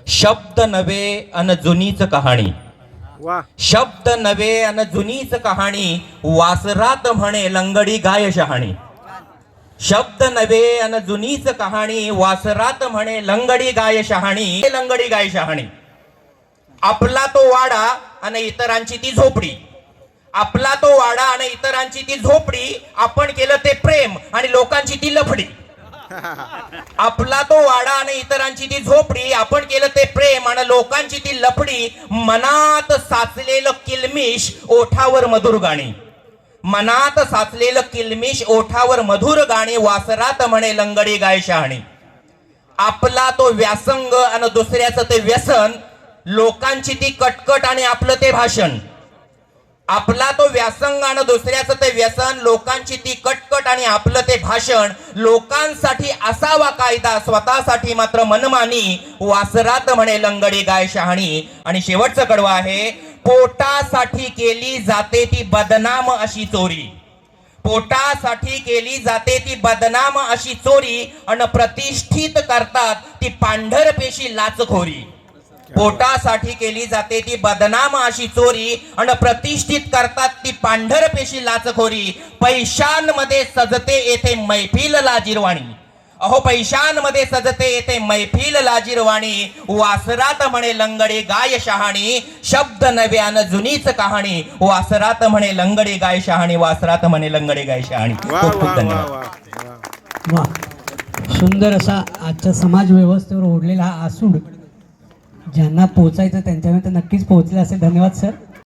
शब्द नवे अन जुनीच कहाणी. वा शब्द नवे अन जुनीच कहाणी, वासरात म्हणे लंगडी गाय शहाणी. शब्द नवे अन जुनीच कहाणी, वासरात म्हणे लंगडी गाय शहाणी. लंगडी गाय शहाणी. आपला तो वाडा आणि इतरांची ती झोपडी. आपला तो वाडा आणि इतरांची ती झोपडी, आपण केलं ते प्रेम आणि लोकांची ती लफडी. आपला तो वाडा आणि इतरांची ती झोपडी, आपण केलं ते प्रेम आणि लोकांची ती लफडी. मनात साचलेलं किलमिश, ओठावर मधुर गाणी. मनात साचलेलं किलमिश, ओठावर मधुर गाणी, वासरात म्हणे लंगडी गाय शहाणी. आपला तो व्यासंग आणि दुसऱ्याचं ते व्यसन, लोकांची ती कटकट आणि आपलं ते भाषण. आपला तो व्यासंग आणि दुसऱ्याचं ते व्यसन, लोकांची ती कटकट आणि आपलं ते भाषण. लोकांसाठी असावा कायदा, स्वतःसाठी मात्र मनमानी, वासरात म्हणे लंगडी गाय शहाणी. आणि शेवटचं कडवं आहे, पोटासाठी केली जाते ती बदनाम अशी चोरी. पोटासाठी केली जाते ती बदनाम अशी चोरी, अन प्रतिष्ठित करतात ती पांढरपेशी लाचखोरी. पोटासाठी केली जाते ती बदनाम अशी चोरी, अन प्रतिष्ठित करतात ती पांढरपेशी लाचखोरी. पैशांमध्ये सजते येथे मैफिल लाजिरवाणी. अहो पैशांमध्ये सजते येथे मैफिल लाजिरवाणी, वासरात म्हणे लंगडी गाय शहाणी. शब्द नव्यान जुनीच कहाणी, वासरात म्हणे लंगडी गाय शहाणी. वासरात म्हणे लंगडी गाय शहाणी. वा खूप खूप वा वा धन्यवाद. वा वा, सुंदर असा आजच्या समाज व्यवस्थेवर ओढलेला हा आसूड ज्यांना पोचायचं त्यांच्यापर्यंत नक्कीच पोहोचले असेल. धन्यवाद सर.